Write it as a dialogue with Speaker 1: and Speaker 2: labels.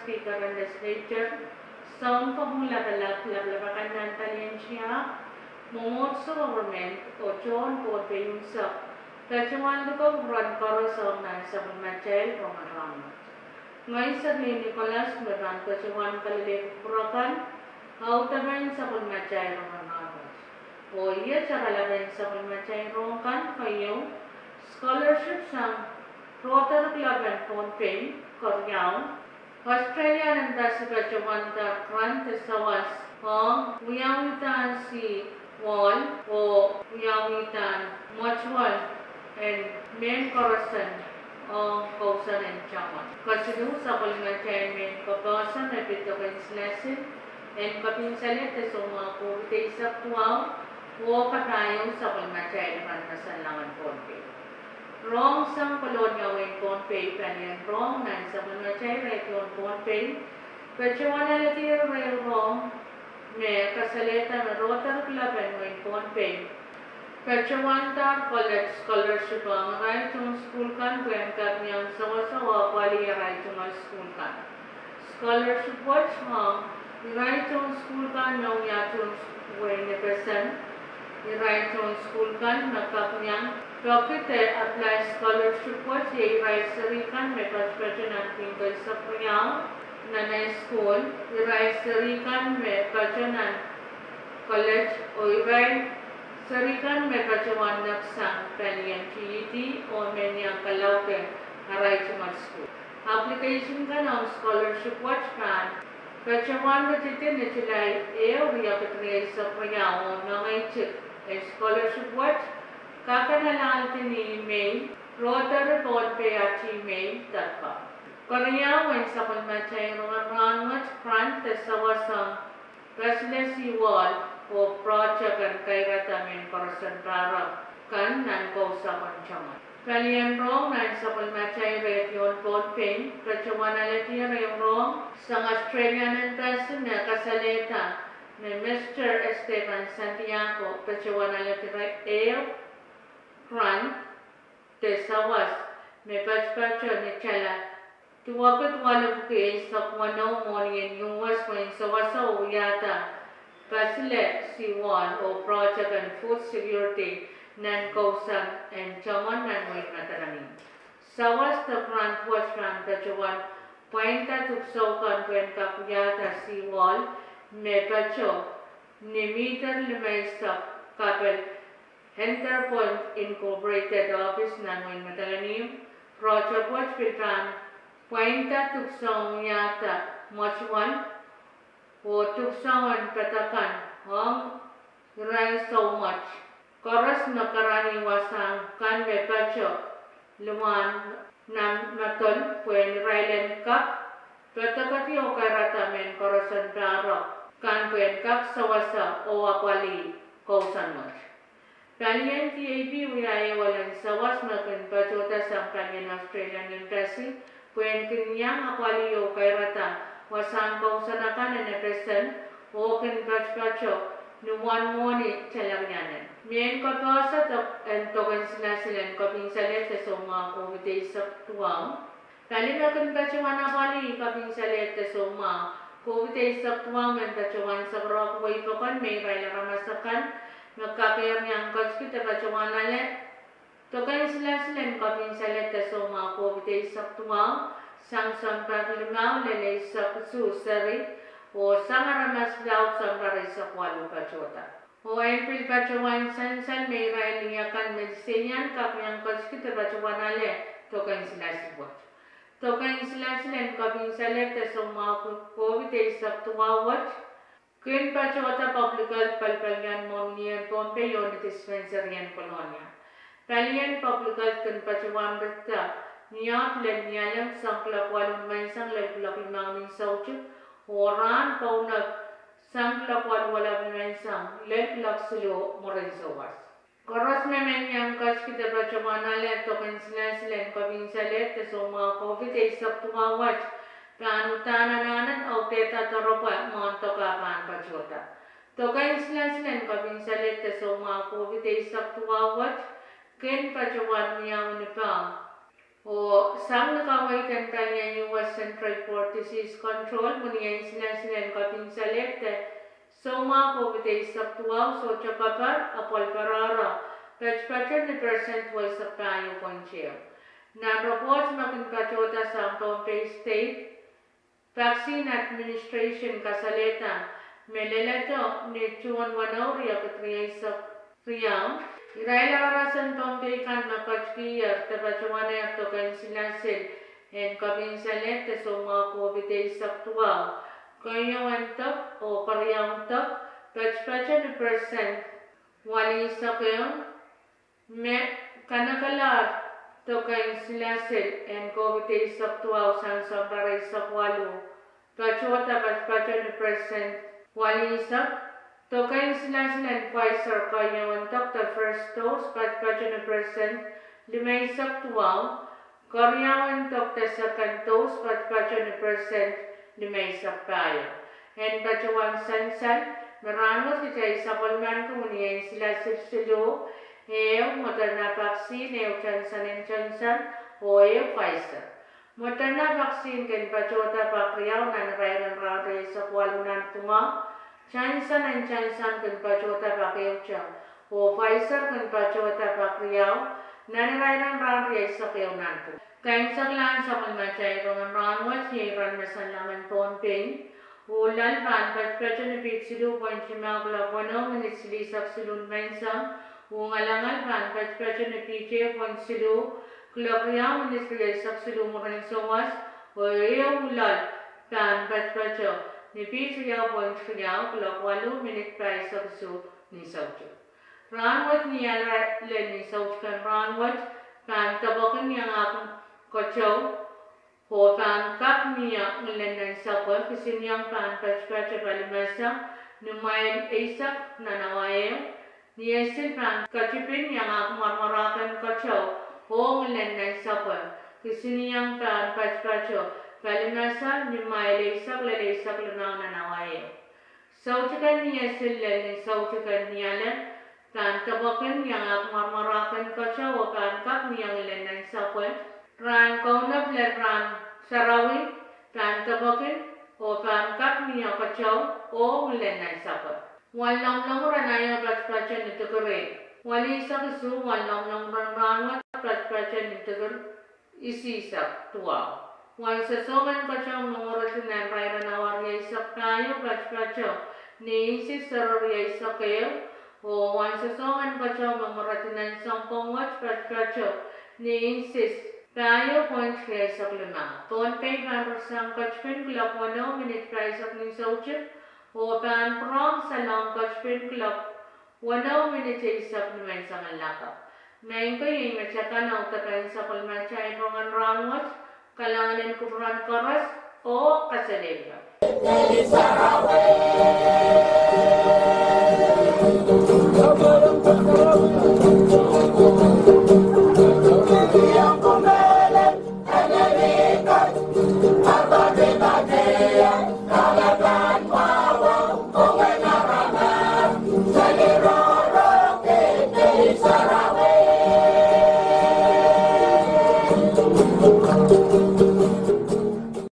Speaker 1: Speaker and legislature, some formula labakan dan talian siya, momotso government o John Paul Payunsa, kacuman ko run karo sa nan sa Machel Rongen Rahnwet. Ngayon sa ni Nicholas meran kacuman kalile purakan, autaban sa Machel Rongen Rahnwet. O iya cara laban sa Machel Rongen kayo scholarship sa Rotary Club and Phone Korean Australia and Pacific Jamanta Grant Sawas Hong Wiyawitan Si Wall O Wiyawitan Mutual and Main Coruscant O Kausan and Chaman. Kasinu sa Palimachayan Main Kapasan na Pitokan Slasin and Kapinsalit sa mga Purte sa Tuaw O Katayo sa Palimachayan Panmasan Langan Ponte. Wrong sang kolonya wen Ponpei panian wrong nan sa Machel region Ponpei kacuana lati wrong me kasaleta na Rotary Club and wen Ponpei kacuanta college scholarship ang right school kan wen katnyang sawa-sawa pali right school kan scholarship watch hang right school kan nong yatun wen person right school kan nakapnyang Dokite apply scholarship was a Raisarikan Mepas Pajanan Pingal Sapayang Nanay School, Raisarikan Me Pajanan College, o Raisarikan Me Pajawan Naksang Panian TET o Menyang Kalauke Aray Chumat School. Application ka ng scholarship watch kan, Pajawan Bajitin Nichilay Eo Riyakatri Sapayang o Nangay Chik a scholarship watch Kakanalang email Rotary @gmail.com. Korea when sa Machel Rongen Rahnwet front sawasang presidency wall o project kan kairata men konsentrara kan nan ko sa Chaman. Kalian rong nan sa Machel region Ponpei kacuman alati rong sang Australian person na kasaleta ni Mr. Esteban Santiago kacuman alati Grant Sawas me pachpacho ni chala tuwapat walang kay sa kwano mo ni US when sawasa uyata pasile C1 o project and food security nan kausan and chaman nan wait matarani sawas the grant was from kachuan pointa tukso kan kwen kapuyata C1 me pacho ni meter limay sa kapel Enterpoint Incorporated Office Nanwin Matalanim Project Watch Pitran Pointa Tuksong Yata Mochwan O Tuksong Patakan Hong Rai so much Koras Nakarani Wasang Kan Mepacho Luman Nam Matol Puen Railen Kap Patakati O Karata Men Korasan Taro Kan Puen Kap Sawasa O Apali Kausan Moch Kalian TAB wilayah walang sawas makan pacota sang kalian Australian Embassy puen kenyang apaliyo kay rata wasang kausanakan na present o ken pacho nuwan moni chalangyanan. Mien kapasa and token sinasilan kaping salet sa soma COVID sa tuwang. Kali makan pachuan apali kaping salet sa soma COVID sa tuwang men pachuan sa Brockway pakan may kailang ramasakan Nagkakayang niyang coach kita pacuan lalet. Tokan sila kapin salet sa mga COVID sa tuwang, sang paglingaw lele sa susari, o sang aramas daw sa paray sa kwalo pachota. O April pacuan san may railiyakan medisinyan kapiyang coach kita pacuan lalet, tokan sila sibot. Tokan sila kapin salet sa mga COVID sa tuwawat, Queen Pachota Public Health Palpalyan Monian Pompeo ni Dispensarian Colonia. Palian Public Health Kun Pachuan Berta, Niyak Len Nialang Sang Klapwalong Mansang Len Klapimang Ning Sauchuk, Oran Kaunag sang lakwal wala memensang let laksilo morensowas. Koros memen yang kas kita baca mana let token silen kabinsalet te soma covid isak tumawat panutana nanan au teta toropa montoka pan pachota. Token silen kabinsalet te soma covid isak tumawat ken pachawan miyaw nipa. O sang nakaway kantanya US Central for Disease Control muniyan silen kabinsalet te soma COVID isak tuwaw so chakapar apol parara pachpachan ni percent was sa payo poncheo. Na reports makin pachota sa Pompey State Vaccine Administration kasaleta meleleto ni chuan wanoria katriya isak riyaw. Iraila arasan Pompey kan makachkiyar tapachuane to kan sinasil en kabinsalet te soma COVID isak tuwaw. Kaya wantok o paryawantok, pachpachan percent wali sakyo me kanakalar to kain silasil and COVID isak tuaw sang sampara isak walu pachota pachpachan percent wali isak to kain silasil and Pfizer kaya wantok the first dose pachpachan percent lima isak tuaw karyawantok the second dose pachpachan percent lima isak payo. And pachawan sansan, marano si chay sapalman kumuniyan sila silo, Moderna vaccine, chansan, o Pfizer. Moderna vaccine ken pachota pakriyaw nan Rongen Rahnwet sa kwalunan tuma, chansan ken pachota pakriyaw o Pfizer ken pachota pakriyaw nan Rongen Rahnwet sa kwalunan tuma. Kain saglan sa malmachay Rongen Rahnwet hiran masalaman Pompey ulal ban pachpachan pitsilu ponchima glawano minisili saksilun mensang ungalangal ban pachpachan piche ponsilu glawya minisili saksilu morensowas oyo ulal ban pachpacho ni pitsiya ponchia glawalo minit pai saksu ni saucho. Rahnwet ni ala ni sauchkan Rahnwet ban tabakan yang akong kacau, ho pan kap niya ngelenan sapal kisinyang pan pachpacha palimasa numayan isak nanawayo niyasil pan kachipin yang marmarakan kacau ho ngelenan sapal kisinyang pan pachpacha palimasa numayan isak lenang nanawayo. Saucakan niyasil len saucakan niyalan pan tabakan yang marmarakan kacau ho pan kap niya ngelenan sapal ran kaunap le ran sarawi pan tabakin o pan kap niya kacau o ngelenan sapat. Walang ranayo pachpachan ni tegere. Wali sakisu walang ranwat pachpachan ni teger isi sak tuaw. Wan sasongan kacau mengurasinan rai ranawar ya isak tayo pachpachan ni isi saror ya isak kayo o wan sasongan kacau mengurasinan sampongwat pachpachan ni isi tayo point kaya sa lima. Pompey parasang kachpin club 1 minute price of ning sauchip o pan prong sa long kachpin club 1 minute isak naman sa malaka. Ngayon ko yung matsaka na utakan sa kulmatsa Rongen Rahnwet kalanganin kubran koras o kasaleba.